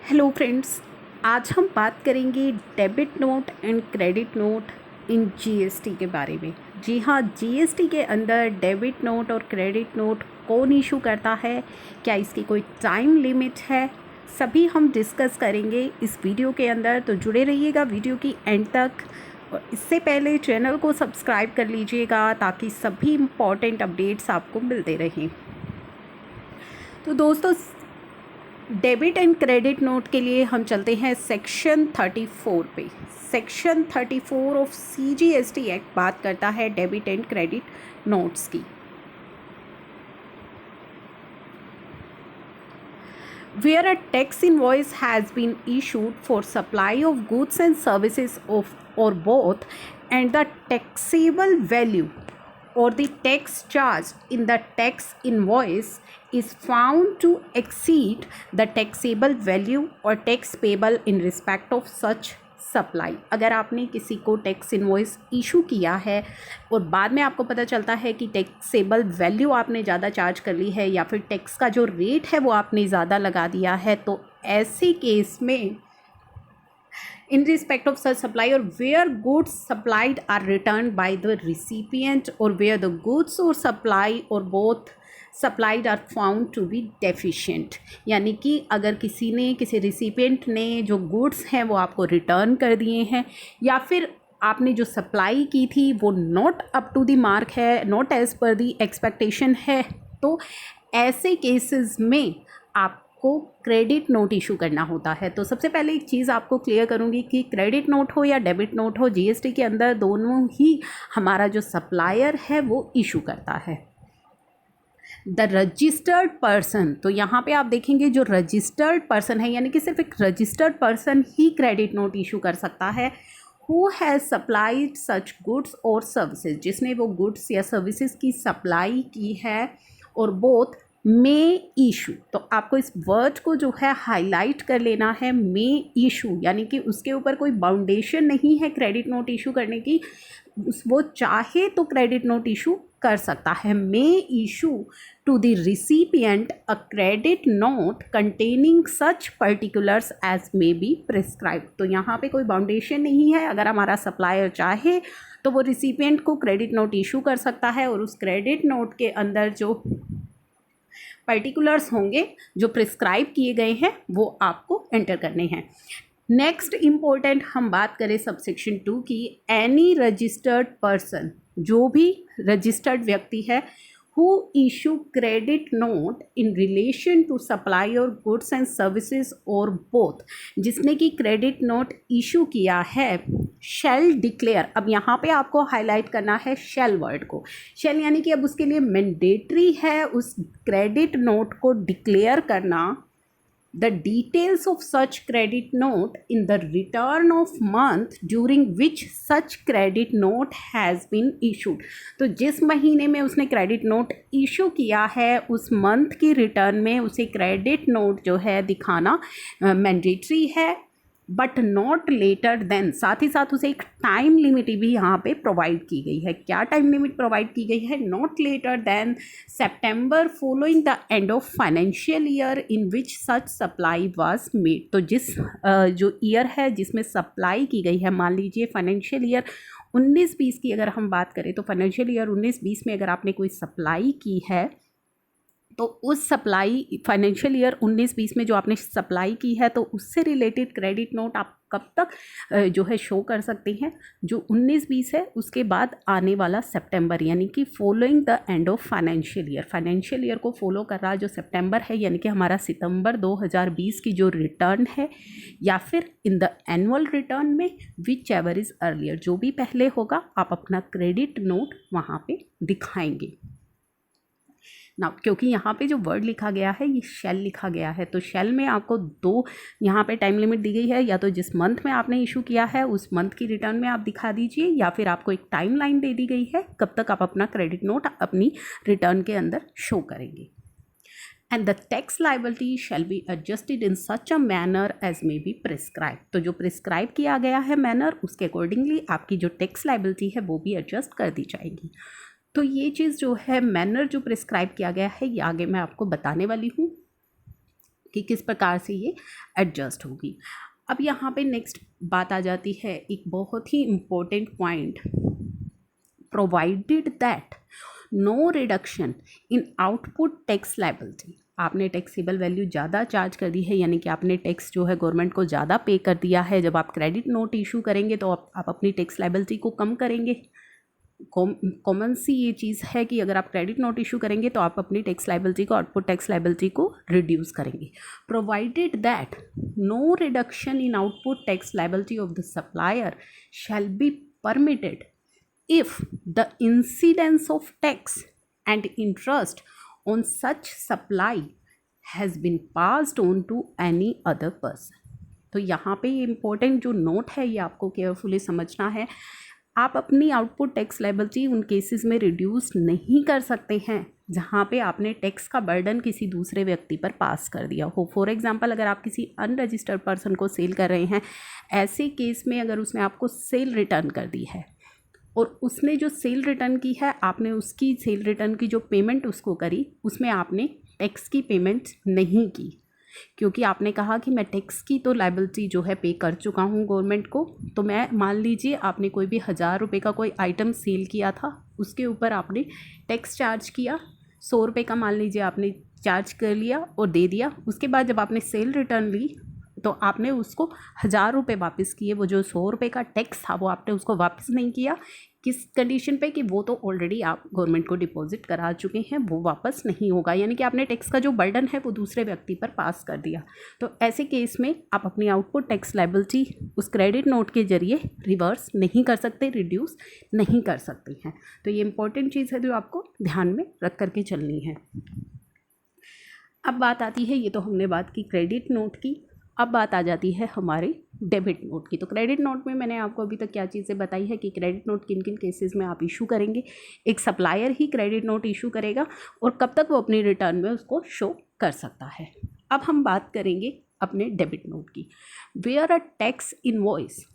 Hello friends, आज हम बात करेंगे debit note and credit note in GST के बारे में। जी हाँ, जीएसटी के अंदर डेबिट नोट और क्रेडिट नोट कौन इशू करता है, क्या इसकी कोई टाइम लिमिट है, सभी हम डिस्कस करेंगे इस वीडियो के अंदर। तो जुड़े रहिएगा वीडियो की एंड तक। और इससे पहले चैनल को सब्सक्राइब कर लीजिएगा ताकि सभी इम्पॉर्टेंट अपडेट्स आपको मिलते रहें। तो दोस्तों, डेबिट एंड क्रेडिट नोट के लिए हम चलते हैं सेक्शन 34 पे। सेक्शन 34 ऑफ सीजीएसटी एक्ट बात करता है डेबिट एंड क्रेडिट नोट्स की। Where a tax invoice has been issued for supply of goods and services of or both, and the taxable value or the tax charged in the tax invoice is found to exceed the taxable value or tax payable in respect of such supply. अगर आपने किसी को tax invoice issue किया है और बाद में आपको पता चलता है कि टैक्सेबल वैल्यू आपने ज़्यादा चार्ज कर ली है या फिर टैक्स का जो रेट है वो आपने ज़्यादा लगा दिया है, तो ऐसे केस में in respect of such supply or where goods supplied are returned by the recipient or where the goods or supply or both supplied are found to be deficient, यानी कि अगर किसी ने किसी रिसिपिएंट ने जो गुड्स हैं वो आपको रिटर्न कर दिए हैं या फिर आपने जो सप्लाई की थी वो not up to the mark है, not as per the expectation है, तो ऐसे केसेस में आप को क्रेडिट नोट इशू करना होता है। तो सबसे पहले एक चीज़ आपको क्लियर करूंगी कि क्रेडिट नोट हो या डेबिट नोट हो, जीएसटी के अंदर दोनों ही हमारा जो सप्लायर है वो इशू करता है। द रजिस्टर्ड पर्सन, तो यहाँ पे आप देखेंगे जो रजिस्टर्ड पर्सन है, यानी कि सिर्फ एक रजिस्टर्ड पर्सन ही क्रेडिट नोट इशू कर सकता है। Who has supplied such goods or services, जिसने वो गुड्स या सर्विसेज की सप्लाई की है, और बोथ मे इशू, तो आपको इस वर्ड को जो है हाईलाइट कर लेना है, मे इशू, यानी कि उसके ऊपर कोई बाउंडेशन नहीं है क्रेडिट नोट इशू करने की, वो चाहे तो क्रेडिट नोट इशू कर सकता है। May issue to the recipient a credit note containing such particulars as may be prescribe, तो यहाँ पे कोई बाउंडेशन नहीं है। अगर हमारा सप्लायर चाहे तो वो रिसिपिएंट को क्रेडिट नोट इशू कर सकता है और उस क्रेडिट नोट के अंदर जो पर्टिकुलर्स होंगे जो प्रिस्क्राइब किए गए हैं वो आपको एंटर करने हैं। नेक्स्ट इम्पोर्टेंट हम बात करें सबसेक्शन 2 की, एनी रजिस्टर्ड पर्सन, जो भी रजिस्टर्ड व्यक्ति है, who issue credit note in relation to supply और goods and services or both, जिसने कि क्रेडिट नोट इशू किया है, शैल डिक्लेयर, अब यहाँ पे आपको हाईलाइट करना है शैल वर्ड को। शैल यानी कि अब उसके लिए मैंडेटरी है उस क्रेडिट नोट को डिक्लेयर करना, the details of such credit note in the return of month during which such credit note has been issued, तो जिस महीने में उसने क्रेडिट नोट इशू किया है उस मंथ की रिटर्न में उसे क्रेडिट नोट जो है दिखाना मैंडेटरी है, बट नॉट लेटर देन, साथ ही साथ उसे एक टाइम लिमिट भी यहाँ पे प्रोवाइड की गई है। क्या टाइम लिमिट प्रोवाइड की गई है? Not later than September following the end of financial year in which such supply was made, तो जिस जो ईयर है जिसमें सप्लाई की गई है, मान लीजिए फाइनेंशियल ईयर 19-20 की अगर हम बात करें, तो फाइनेंशियल ईयर 19-20 में अगर आपने कोई सप्लाई की है तो उस सप्लाई फाइनेंशियल ईयर 19-20 में जो आपने सप्लाई की है तो उससे रिलेटेड क्रेडिट नोट आप कब तक जो है शो कर सकते हैं? जो 19-20 है उसके बाद आने वाला सितंबर, यानी कि following the end of financial year, financial year को फॉलो कर रहा जो सितंबर है, यानी कि हमारा सितंबर 2020 की जो रिटर्न है, या फिर इन द एनुअल रिटर्न में विच एवर इज़ अर्लियर, जो भी पहले होगा आप अपना क्रेडिट नोट वहाँ पे दिखाएंगे ना। क्योंकि यहाँ पे जो वर्ड लिखा गया है ये शेल लिखा गया है, तो शेल में आपको दो यहाँ पे टाइम लिमिट दी गई है, या तो जिस मंथ में आपने इशू किया है उस मंथ की रिटर्न में आप दिखा दीजिए, या फिर आपको एक टाइम लाइन दे दी गई है कब तक आप अपना क्रेडिट नोट अपनी रिटर्न के अंदर शो करेंगे। And the tax liability shall be adjusted in such a manner as may be prescribe, तो जो प्रिस्क्राइब किया गया है मैनर, उसके अकॉर्डिंगली आपकी जो टैक्स लाइबिलिटी है वो भी एडजस्ट कर दी जाएगी। तो ये चीज़ जो है मैनर जो प्रिस्क्राइब किया गया है ये आगे मैं आपको बताने वाली हूँ। कि किस प्रकार से ये एडजस्ट होगी। अब यहाँ पे नेक्स्ट बात आ जाती है एक बहुत ही important point, provided that no reduction in output tax liability. आपने टैक्सेबल वैल्यू ज़्यादा चार्ज कर दी है, यानी कि आपने टैक्स जो है गवर्नमेंट को ज़्यादा पे कर दिया है। जब आप क्रेडिट नोट इशू करेंगे तो आप अपनी टैक्स लायबिलिटी को कम करेंगे। कॉमन सी ये चीज़ है कि अगर आप क्रेडिट नोट इशू करेंगे तो आप अपनी टैक्स लायबिलिटी को, आउटपुट टैक्स लायबिलिटी को रिड्यूस करेंगे। Provided that no reduction in output tax liability of the supplier shall be permitted if the incidence of tax and interest on such supply has been passed on to any other person। तो यहाँ पे ये important जो note है ये आपको carefully समझना है। आप अपनी आउटपुट टैक्स लायबिलिटी उन केसेस में रिड्यूस नहीं कर सकते हैं जहाँ पे आपने टैक्स का बर्डन किसी दूसरे व्यक्ति पर पास कर दिया हो। फॉर एग्जांपल, अगर आप किसी अनरजिस्टर्ड पर्सन को सेल कर रहे हैं, ऐसे केस में अगर उसने आपको सेल रिटर्न कर दी है और उसने जो सेल रिटर्न की है, आपने उसकी सेल रिटर्न की जो पेमेंट उसको करी, उसमें आपने टैक्स की पेमेंट नहीं की, क्योंकि आपने कहा कि मैं टैक्स की तो लायबिलिटी जो है पे कर चुका हूँ गवर्नमेंट को। तो मैं, मान लीजिए आपने कोई भी 1000 रुपये का कोई आइटम सेल किया था, उसके ऊपर आपने टैक्स चार्ज किया, 100 रुपये का मान लीजिए आपने चार्ज कर लिया और दे दिया। उसके बाद जब आपने सेल रिटर्न ली तो आपने उसको 1000 रुपये वापस किए। वो जो 100 रुपये का टैक्स था वो आपने उसको वापस नहीं किया। किस कंडीशन पे कि वो तो ऑलरेडी आप गवर्नमेंट को डिपॉजिट करा चुके हैं, वो वापस नहीं होगा, यानी कि आपने टैक्स का जो बर्डन है वो दूसरे व्यक्ति पर पास कर दिया। तो ऐसे केस में आप अपनी आउटपुट टैक्स लायबिलिटी उस क्रेडिट नोट के जरिए रिवर्स नहीं कर सकते, रिड्यूस नहीं कर सकते हैं। तो ये इंपॉर्टेंट चीज़ है जो आपको ध्यान में रख करके चलनी है। अब बात आती है, ये तो हमने बात की क्रेडिट नोट की, अब बात आ जाती है हमारे डेबिट नोट की। तो क्रेडिट नोट में मैंने आपको अभी तक क्या चीज़ें बताई है कि क्रेडिट नोट किन किन केसेस में आप इशू करेंगे। एक सप्लायर ही क्रेडिट नोट इशू करेगा और कब तक वो अपनी रिटर्न में उसको शो कर सकता है। अब हम बात करेंगे अपने डेबिट नोट की। Where a tax invoice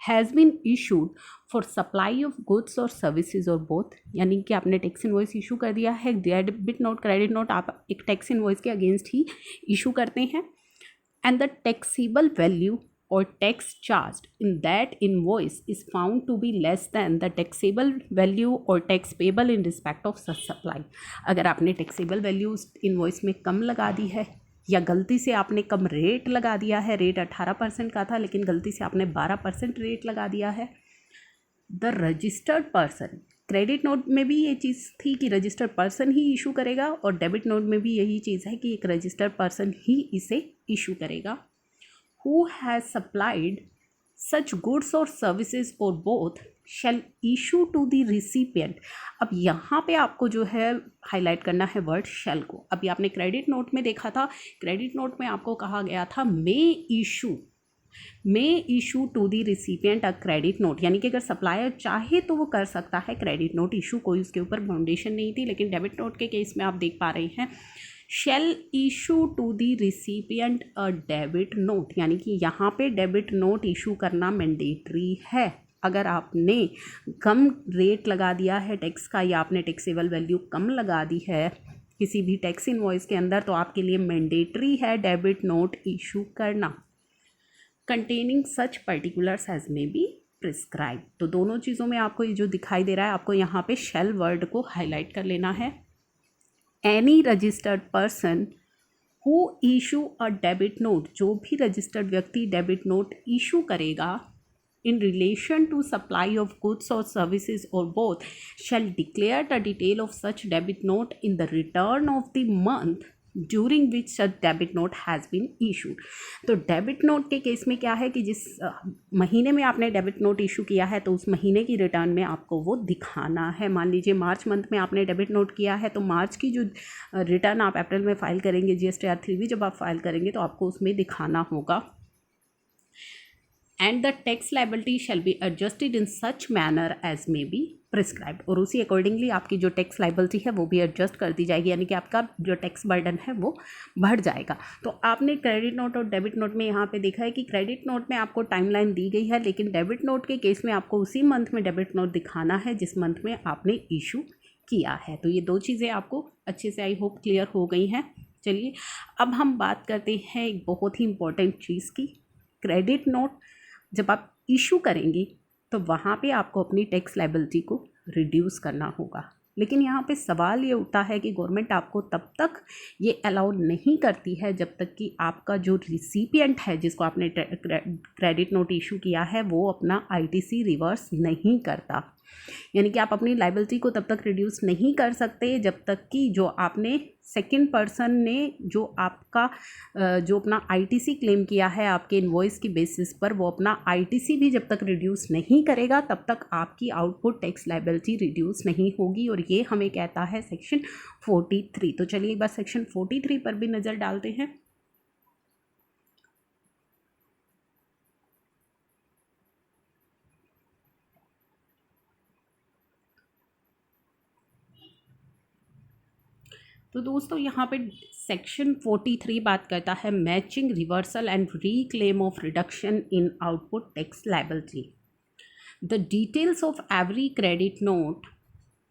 has been issued for supply of goods or services or both, यानी कि आपने टैक्स इनवॉइस इशू कर दिया है। डेबिट नोट, क्रेडिट नोट आप एक टैक्स इनवॉइस के अगेंस्ट ही इशू करते हैं। And the taxable value or tax charged in that invoice is found to be less than the taxable value or tax payable in respect of such supply। अगर आपने taxable value उस invoice में कम लगा दी है या गलती से आपने कम रेट लगा दिया है, रेट 18% का था लेकिन गलती से आपने 12% रेट लगा दिया है, the registered person, credit note में भी ये चीज़ थी कि रजिस्टर्ड पर्सन ही इशू करेगा और डेबिट नोट में भी यही चीज़ है कि एक रजिस्टर्ड पर्सन ही इसे इशू करेगा। Who has supplied such goods or services or both shall issue to the recipient. अब यहाँ पे आपको जो है हाईलाइट करना है वर्ड शैल को। अभी आपने क्रेडिट नोट में देखा था, क्रेडिट नोट में आपको कहा गया था may issue to the recipient a credit note, यानी कि अगर सप्लायर चाहे तो वो कर सकता है क्रेडिट नोट इशू, कोई उसके ऊपर फाउंडेशन नहीं थी। लेकिन डेबिट नोट के केस में आप देख पा रहे हैं shall issue to the recipient a debit note, यानी कि यहाँ पे डेबिट नोट इशू करना मैंडेटरी है। अगर आपने कम रेट लगा दिया है टैक्स का या आपने टैक्सेबल वैल्यू कम लगा दी है किसी भी टैक्स इनवॉइस के अंदर, तो आपके लिए मैंडेटरी है डेबिट नोट इशू करना। Containing such particulars as may be prescribe. तो दोनों चीज़ों में आपको ये जो दिखाई दे रहा है, आपको यहाँ पे शेल वर्ड को हाईलाइट कर लेना है। Any registered person who issue a debit note, जो भी रजिस्टर्ड व्यक्ति डेबिट नोट इशू करेगा in relation to supply of goods or services or both shall declare the detail of such debit note in the return of the month during which such debit note has been issued। तो debit note के case में क्या है कि जिस महीने में आपने डेबिट नोट इशू किया है तो उस महीने की रिटर्न में आपको वो दिखाना है। मान लीजिए मार्च मंथ में आपने डेबिट नोट किया है तो मार्च की जो रिटर्न आप अप्रैल में फाइल करेंगे, GSTR 3 जब आप फाइल करेंगे तो आपको उसमें दिखाना होगा। And the tax liability shall be adjusted in such manner as may be prescribed, और उसी अकॉर्डिंगली आपकी जो टैक्स लायबिलिटी है वो भी एडजस्ट कर दी जाएगी, यानी कि आपका जो टैक्स बर्डन है वो बढ़ जाएगा। तो आपने क्रेडिट नोट और डेबिट नोट में यहाँ पे देखा है कि क्रेडिट नोट में आपको टाइमलाइन दी गई है, लेकिन डेबिट नोट के केस में आपको उसी मंथ में डेबिट नोट दिखाना है जिस मंथ में आपने इशू किया है। तो ये दो चीज़ें आपको अच्छे से आई होप क्लियर हो गई हैं। चलिए अब हम बात करते हैं एक बहुत ही इम्पोर्टेंट चीज़ की, क्रेडिट नोट जब आप इशू करेंगी तो वहाँ पे आपको अपनी टैक्स लायबिलिटी को रिड्यूस करना होगा। लेकिन यहाँ पे सवाल ये उठता है कि गवर्नमेंट आपको तब तक ये अलाउ नहीं करती है जब तक कि आपका जो रिसिपिएंट है जिसको आपने क्रेडिट नोट इशू किया है वो अपना आईटीसी रिवर्स नहीं करता। यानी कि आप अपनी लायबिलिटी को तब तक रिड्यूस नहीं कर सकते जब तक कि जो आपने सेकंड पर्सन ने जो आपका जो अपना आईटीसी क्लेम किया है आपके इनवॉइस की बेसिस पर, वो अपना आईटीसी भी जब तक रिड्यूस नहीं करेगा तब तक आपकी आउटपुट टैक्स लायबिलिटी रिड्यूस नहीं होगी। और ये हमें कहता है सेक्शन 43। तो चलिए एक बार सेक्शन 43 पर भी नज़र डालते हैं। तो दोस्तों यहाँ पे सेक्शन 43 बात करता है matching, reversal and reclaim of reduction in output tax liability. The details of every credit note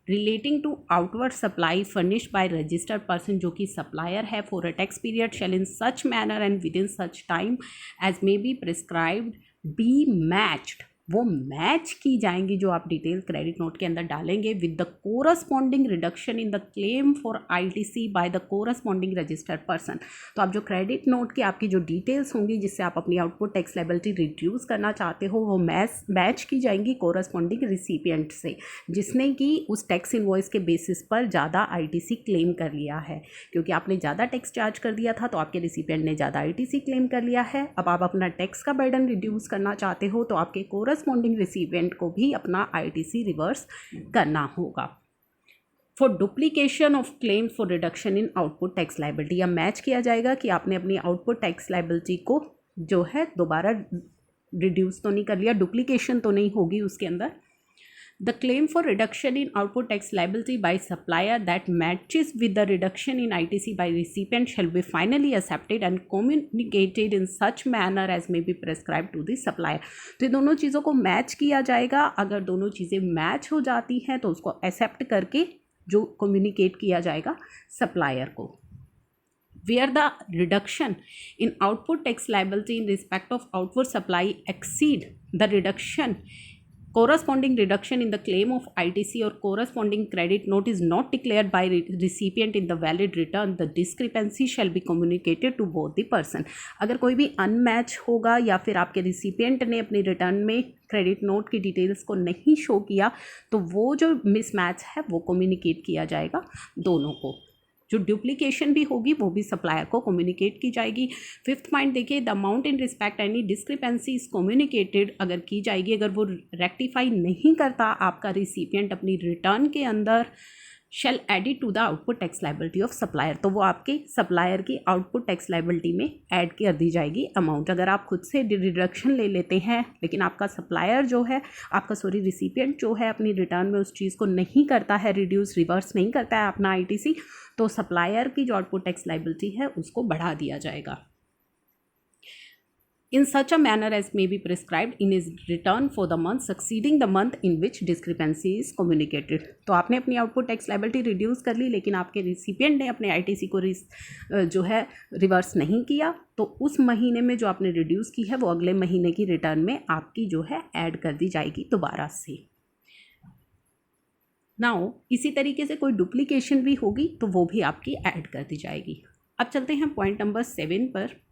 relating to outward supply furnished by registered person जो कि सप्लायर है for a tax period shall in such manner and within such time as may be prescribed be matched, वो match की जाएंगी जो आप detail credit note के अंदर डालेंगे with the corresponding reduction in the claim for ITC by the corresponding registered person. तो आप जो क्रेडिट नोट की आपकी जो डिटेल्स होंगी जिससे आप अपनी आउटपुट टैक्स लायबिलिटी रिड्यूस करना चाहते हो वो मैच की जाएंगी कोरस्पॉन्डिंग रिसिपिएंट से जिसने कि उस टैक्स इनवॉइस के बेसिस पर ज़्यादा आईटीसी क्लेम कर लिया है। क्योंकि आपने ज़्यादा टैक्स चार्ज कर दिया था तो आपके रिसिपिएंट ने ज़्यादा आईटीसी क्लेम कर लिया है। अब आप अपना टैक्स का बर्डन रिड्यूस करना चाहते हो तो आपके कोरस्पॉन्डिंग रिसिपिएंट को भी अपना आईटीसी रिवर्स करना होगा। For duplication of claim for reduction in output tax liability, या मैच किया जाएगा कि आपने अपनी आउटपुट टैक्स लायबिलिटी को जो है दोबारा रिड्यूस तो नहीं कर लिया, डुप्लीकेशन तो नहीं होगी उसके अंदर। The claim for reduction in output tax liability by supplier that matches with the reduction in ITC by recipient shall be finally accepted and communicated in such manner as may be prescribed to the supplier। तो दोनों चीज़ों को match किया जाएगा। अगर दोनों चीज़ें match हो जाती हैं तो उसको एक्सेप्ट करके जो कम्युनिकेट किया जाएगा सप्लायर को। Where the reduction in output tax liability in respect of outward supply exceed the reduction corresponding reduction in the claim of ITC or corresponding credit note is not declared by recipient in the valid return, the discrepancy shall be communicated to both the person। अगर कोई भी unmatch होगा या फिर आपके recipient ने अपने return में क्रेडिट नोट की डिटेल्स को नहीं शो किया तो वो जो मिसमैच है वो कम्युनिकेट किया जाएगा दोनों को। जो डुप्लीकेशन भी होगी वो भी सप्लायर को कम्युनिकेट की जाएगी। फिफ्थ पॉइंट देखिए, the amount in respect any discrepancy is communicated, अगर की जाएगी, अगर वो रेक्टिफाई नहीं करता आपका रिसिपिएंट अपनी रिटर्न के अंदर, shall added to the output tax liability of supplier, तो वो आपके सप्लायर की आउटपुट टैक्स लायबिलिटी में ऐड कर दी जाएगी अमाउंट। अगर आप खुद से डिडक्शन ले लेते हैं लेकिन आपका सप्लायर जो है रिसिपिएंट जो है अपनी रिटर्न में उस चीज़ को नहीं करता है, रिड्यूस रिवर्स नहीं करता है अपना आईटीसी, तो सप्लायर की जो आउटपुट टैक्स लायबिलिटी है उसको बढ़ा दिया जाएगा। in such a manner as may be prescribed in his return for the month succeeding the month in which discrepancy is communicated। तो आपने अपनी आउटपुट टैक्स लायबिलिटी रिड्यूस कर ली लेकिन आपके रिसिपिएंट ने अपने आईटीसी को जो है रिवर्स नहीं किया, तो उस महीने में जो आपने रिड्यूस की है वो अगले महीने की रिटर्न में आपकी जो है ऐड कर दी जाएगी दोबारा से। नाउ इसी तरीके से कोई डुप्लीकेशन भी होगी तो वो भी आपकी ऐड कर दी जाएगी। अब चलते हैं पॉइंट नंबर 7 पर।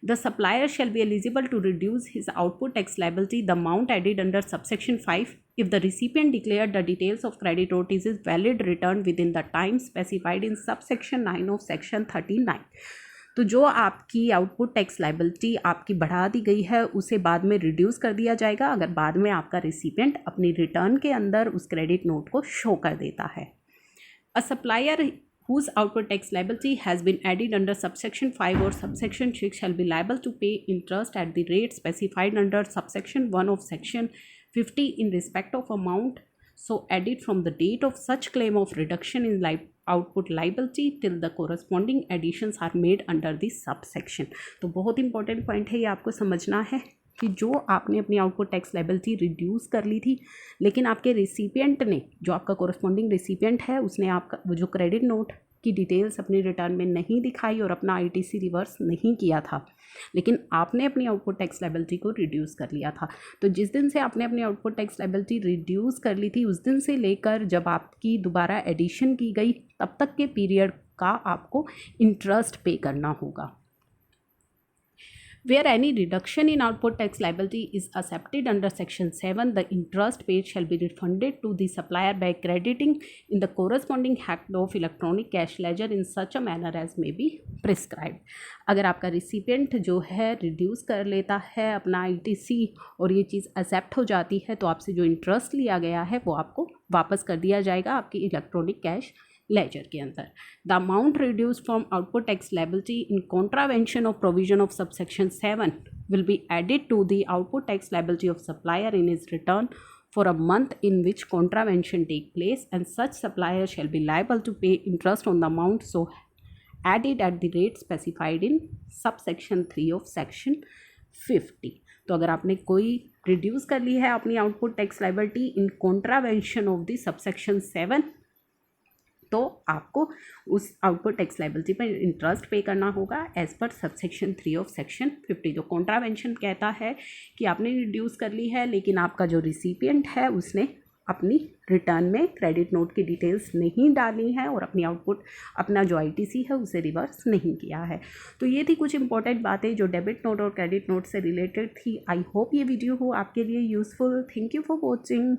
The supplier shall be eligible to reduce his output tax liability the amount added under subsection 5 if the recipient declared the details of credit notice is valid return within the time specified in subsection 9 of section 39। तो जो आपकी output tax liability आपकी बढ़ा दी गई है उसे बाद में रिड्यूस कर दिया जाएगा अगर बाद में आपका रिसिपिएंट अपनी रिटर्न के अंदर उस क्रेडिट नोट को शो कर देता है। A supplier whose output tax liability has been added under subsection 5 or subsection 6 shall be liable to pay interest at the rate specified under subsection 1 of section 50 in respect of amount so added from the date of such claim of reduction in output liability till the corresponding additions are made under this subsection। तो बहुत important point है, ये आपको समझना है कि जो आपने अपनी आउटपुट टैक्स लायबिलिटी रिड्यूस कर ली थी लेकिन आपके रिसिपिएंट ने, जो आपका कोरस्पॉन्डिंग रिसिपिएंट है, उसने आपका वो जो क्रेडिट नोट की डिटेल्स अपनी रिटर्न में नहीं दिखाई और अपना आईटीसी रिवर्स नहीं किया था, लेकिन आपने अपनी आउटपुट टैक्स लायबिलिटी को रिड्यूस कर लिया था। तो जिस दिन से आपने अपनी आउटपुट टैक्स लायबिलिटी रिड्यूस कर ली थी, उस दिन से लेकर जब आपकी दोबारा एडिशन की गई तब तक के पीरियड का आपको इंटरेस्ट पे करना होगा। Where any reduction in output tax liability is accepted under Section 7, the interest paid shall be refunded to the supplier by crediting in the corresponding act of electronic cash ledger in such a manner as may be prescribed. अगर आपका recipient जो है reduce कर लेता है अपना ITC और ये चीज़ एक्सेप्ट हो जाती है, तो आपसे जो इंटरेस्ट लिया गया है वो आपको वापस कर दिया जाएगा आपकी इलेक्ट्रॉनिक कैश लेजर के अंदर। The amount reduced from output tax liability in contravention of provision of subsection 7 will be added to the output tax liability of supplier in his return for a month in which contravention take place, and such supplier shall be liable to pay interest on the amount so added at the rate specified in subsection 3 of section 50। तो अगर आपने कोई reduce कर ली है अपनी output tax liability in contravention of the subsection 7, तो आपको उस आउटपुट टैक्स लायबिलिटी पर इंटरेस्ट पे करना होगा as per subsection 3 of section 50। जो कॉन्ट्रावेंशन कहता है कि आपने रिड्यूस कर ली है, लेकिन आपका जो रिसिपिएंट है उसने अपनी रिटर्न में क्रेडिट नोट की डिटेल्स नहीं डाली हैं और अपनी आउटपुट अपना जो आईटीसी है उसे रिवर्स नहीं किया है। तो ये थी कुछ इंपॉर्टेंट बातें जो डेबिट नोट और क्रेडिट नोट से रिलेटेड थी। आई होप ये वीडियो हो आपके लिए useful. Thank you for watching.